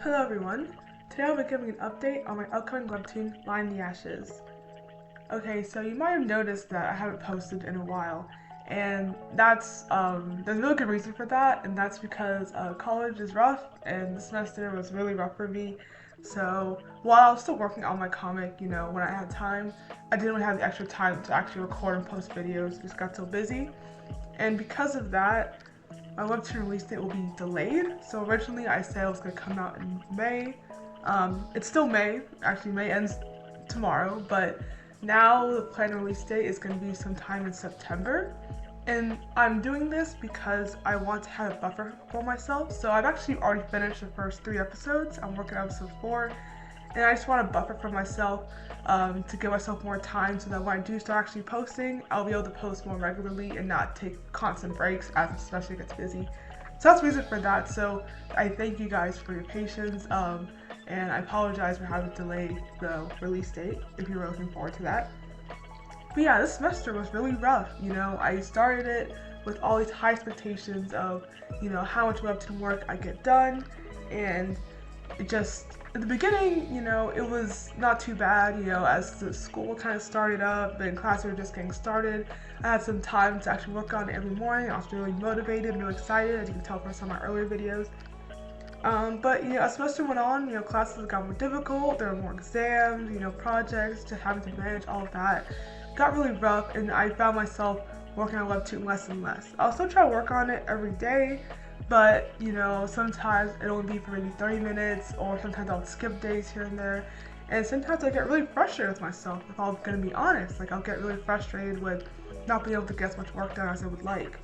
Hello everyone. Today I'll be giving an update on my upcoming webtoon, Line the Ashes. Okay, so you might have noticed that I haven't posted in a while, and there's a really good reason for that, and that's because college is rough, and the semester was really rough for me. So while I was still working on my comic, when I had time, I didn't really have the extra time to actually record and post videos. Just got so busy, and because of that, my webtoon release date will be delayed. So originally I said it was going to come out in May. It's still May. Actually, May ends tomorrow, but now the planned release date is going to be sometime in September. And I'm doing this because I want to have a buffer for myself. So I've actually already finished the first 3 episodes. I'm working on episode 4. And I just want a buffer for myself to give myself more time so that when I do start actually posting, I'll be able to post more regularly and not take constant breaks as especially gets busy. So that's the reason for that. So I thank you guys for your patience and I apologize for having to delay the release date if you were looking forward to that. But yeah, this semester was really rough. I started it with all these high expectations of, how much webtoon work I get done, and it just, at the beginning, it was not too bad, as the school kind of started up and classes were just getting started. I had some time to actually work on it every morning. I was really motivated and really excited, as you can tell from some of my earlier videos. But as semester went on, classes got more difficult, there were more exams, projects, just having to manage all of that. It got really rough, and I found myself working on Webtoon less and less. I'll still try to work on it every day, but sometimes it'll only be for maybe 30 minutes, or sometimes I'll skip days here and there. And sometimes I get really frustrated with myself, if I'm gonna be honest. Like, I'll get really frustrated with not being able to get as much work done as I would like.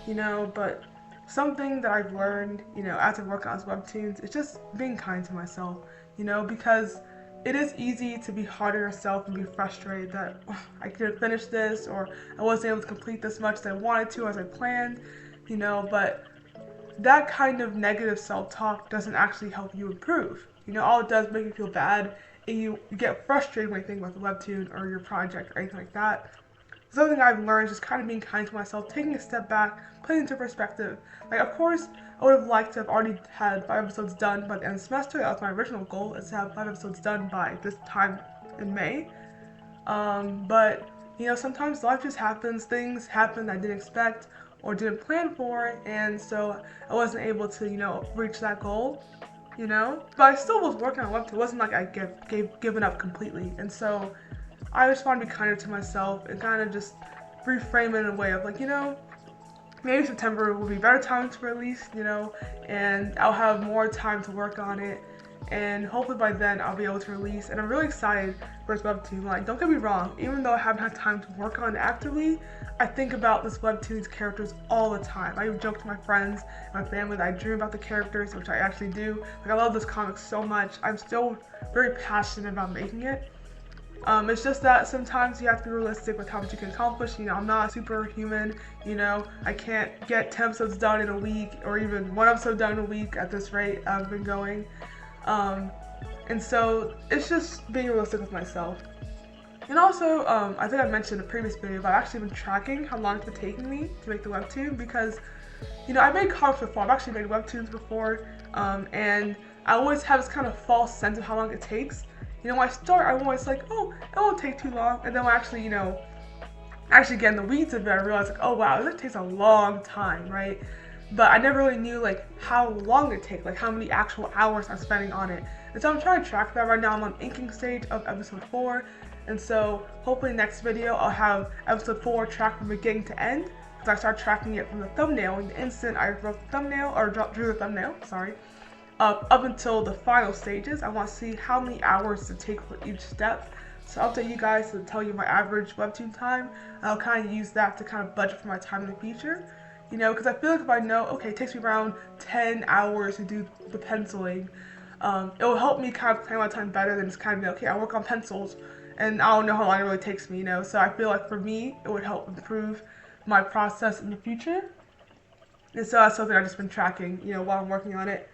But something that I've learned, as I work on webtoons, is just being kind to myself, because it is easy to be hard on yourself and be frustrated that I couldn't finish this, or I wasn't able to complete this much as I wanted to, as I planned, but that kind of negative self-talk doesn't actually help you improve. All it does is make you feel bad, and you get frustrated when you think about the webtoon or your project or anything like that. Something I've learned is just kind of being kind to myself, taking a step back, putting it into perspective. Like, of course, I would have liked to have already had 5 episodes done by the end of the semester. That was my original goal, is to have 5 episodes done by this time in May. But, sometimes life just happens. Things happen that I didn't expect or didn't plan for, and so I wasn't able to, reach that goal, But I still was working on Webtoon. It wasn't like I given up completely, and so I just want to be kinder to myself and kind of just reframe it in a way of like, maybe September will be better time to release, and I'll have more time to work on it, and hopefully by then I'll be able to release. And I'm really excited for this webtoon. Like, don't get me wrong, even though I haven't had time to work on it actively, I think about this webtoon's characters all the time. I joke to my friends and my family that I dream about the characters, which I actually do. Like, I love this comic so much. I'm still very passionate about making it. It's just that sometimes you have to be realistic with how much you can accomplish. I'm not superhuman. I can't get 10 episodes done in a week, or even 1 episode done in a week at this rate I've been going. And so it's just being realistic with myself. And also, I think I mentioned in a previous video, but I've actually been tracking how long it's been taking me to make the webtoon, because, I made comics before. I've actually made webtoons before, and I always have this kind of false sense of how long it takes. When I start, I'm always like, oh, it won't take too long. And then when I actually, actually get in the weeds of it, I realize, like, oh wow, this takes a long time, right? But I never really knew, like, how long it takes, like, how many actual hours I'm spending on it. And so I'm trying to track that right now. I'm on inking stage of episode 4. And so hopefully next video I'll have episode 4 tracked from beginning to end. Because I start tracking it from the thumbnail, and the instant I wrote the thumbnail, or drew the thumbnail, sorry. Up until the final stages. I want to see how many hours to take for each step. So I'll update you guys to tell you my average webtoon time. I'll kind of use that to kind of budget for my time in the future. Because I feel like if I know, okay, it takes me around 10 hours to do the penciling, it will help me kind of plan my time better than just kind of be, okay, I work on pencils and I don't know how long it really takes me, So I feel like for me, it would help improve my process in the future. And so that's something I've just been tracking, while I'm working on it.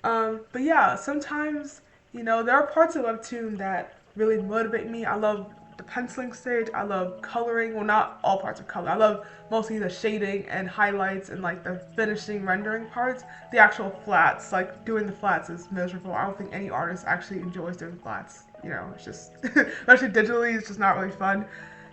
But yeah, sometimes, there are parts of Webtoon that really motivate me. I love the penciling stage. I love coloring. Well, not all parts of color. I love mostly the shading and highlights and like the finishing rendering parts. The actual flats, like doing the flats is miserable. I don't think any artist actually enjoys doing flats. It's just, especially digitally, it's just not really fun,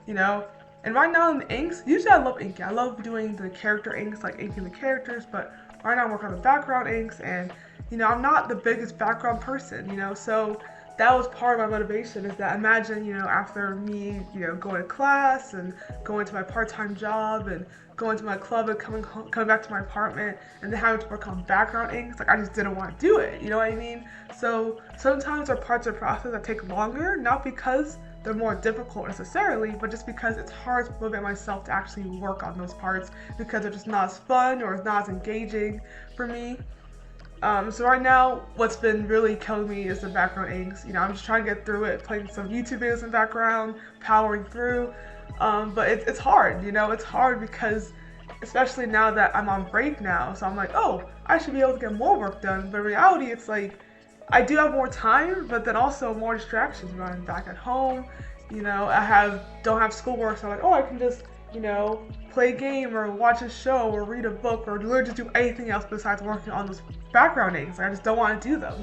you know. And right now in the inks, usually I love inking. I love doing the character inks, like inking the characters, but right now I'm working on the background inks, and I'm not the biggest background person, so that was part of my motivation, is that imagine, after me, going to class and going to my part-time job and going to my club and coming back to my apartment and then having to work on background inks, like I just didn't want to do it, you know what I mean? So sometimes there are parts of the process that take longer, not because they're more difficult necessarily, but just because it's hard to motivate myself to actually work on those parts because they're just not as fun or it's not as engaging for me. So right now, what's been really killing me is the background inks. I'm just trying to get through it, playing some YouTube videos in the background, powering through. But it's hard, it's hard because, especially now that I'm on break now, so I'm like, oh, I should be able to get more work done. But in reality, it's like, I do have more time, but then also more distractions when I'm back at home. I don't have schoolwork, so I'm like, oh, I can just, play a game or watch a show or read a book or literally just do anything else besides working on those background things. Like, I just don't want to do them,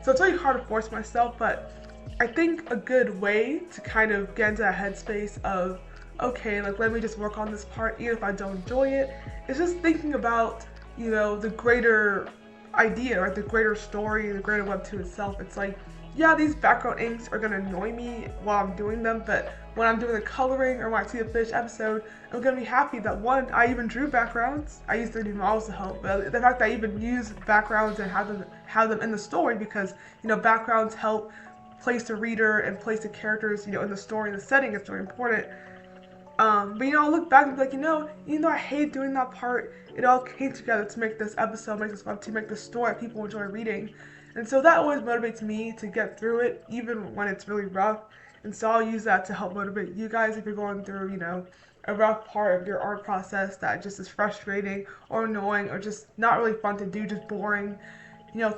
So it's really hard to force myself, but I think a good way to kind of get into that headspace of, okay, like let me just work on this part even if I don't enjoy it, is just thinking about, the greater idea or the greater story, the greater Webtoon itself. It's like, yeah, these background inks are gonna annoy me while I'm doing them, but when I'm doing the coloring or when I see the finished episode, I'm gonna be happy that one, I even drew backgrounds. I used to do models to help, but the fact that I even use backgrounds and have them in the story, because backgrounds help place the reader and place the characters in the story and the setting is really important. But I'll look back and be like, even though I hate doing that part, it all came together to make this episode, make this webtoon, make this story that people enjoy reading. And so that always motivates me to get through it, even when it's really rough. And so I'll use that to help motivate you guys if you're going through, a rough part of your art process that just is frustrating or annoying or just not really fun to do, just boring.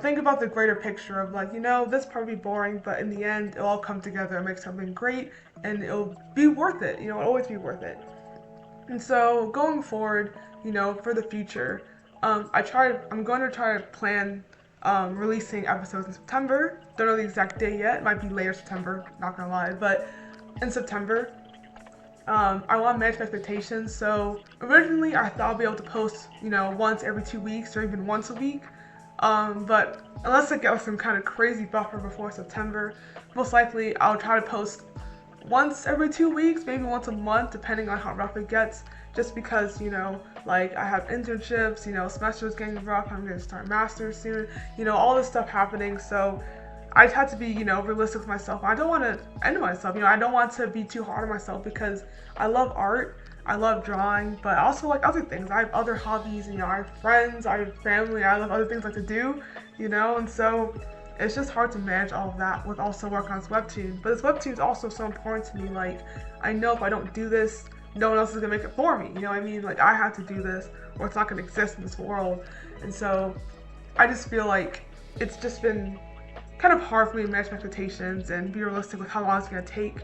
Think about the greater picture of like, this part will be boring, but in the end, it'll all come together and make something great, and it'll be worth it. It'll always be worth it. And so going forward, for the future, I'm going to try to plan releasing episodes in September. Don't know the exact date yet. It might be later September, not gonna lie, but in September. I want to manage my expectations. So originally I thought I'd be able to post, once every 2 weeks or even once a week. But unless I get some kind of crazy buffer before September, most likely I'll try to post once every 2 weeks, maybe once a month, depending on how rough it gets. Just because, like I have internships, semester's getting rough, I'm going to start master's soon, all this stuff happening. So I just have to be, realistic with myself. I don't want to end myself, I don't want to be too hard on myself because I love art. I love drawing, but I also like other things. I have other hobbies, I have friends, I have family, I love other things I like to do, and so it's just hard to manage all of that with also working on this webtoon. But this webtoon is also so important to me. Like, I know if I don't do this, no one else is gonna make it for me, what I mean? Like, I have to do this or it's not gonna exist in this world. And so I just feel like it's just been kind of hard for me to manage my expectations and be realistic with how long it's gonna take.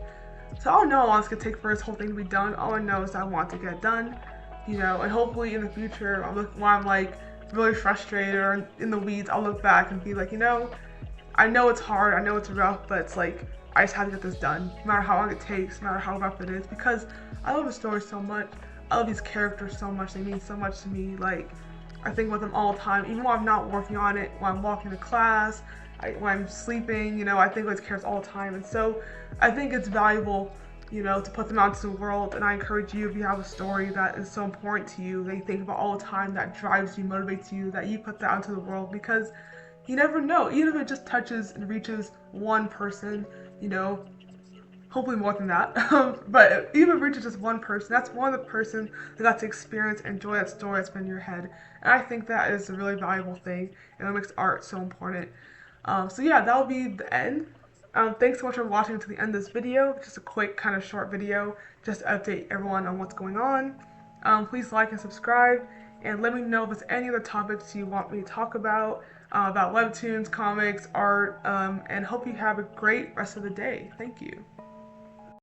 So I don't know how long it's gonna take for this whole thing to be done. All I know is I want to get it done, and hopefully in the future, when I'm like really frustrated or in the weeds, I'll look back and be like, I know it's hard, I know it's rough, but it's like, I just have to get this done, no matter how long it takes, no matter how rough it is, because I love the story so much. I love these characters so much. They mean so much to me. Like, I think with them all the time, even when I'm not working on it, when I'm walking to class, when I'm sleeping, I think with characters all the time. And so I think it's valuable, to put them out into the world. And I encourage you, if you have a story that is so important to you, that you think about all the time, that drives you, motivates you, that you put that out into the world, because you never know. Even if it just touches and reaches one person, hopefully more than that, but even if it reaches just one person, that's one of the person that got to experience and enjoy that story that's been in your head. And I think that is a really valuable thing, and it makes art so important. So yeah, that'll be the end. Thanks so much for watching to the end of this video. Just a quick kind of short video, just to update everyone on what's going on. Please like and subscribe, and let me know if there's any other topics you want me to talk about webtoons, comics, art, and hope you have a great rest of the day. Thank you.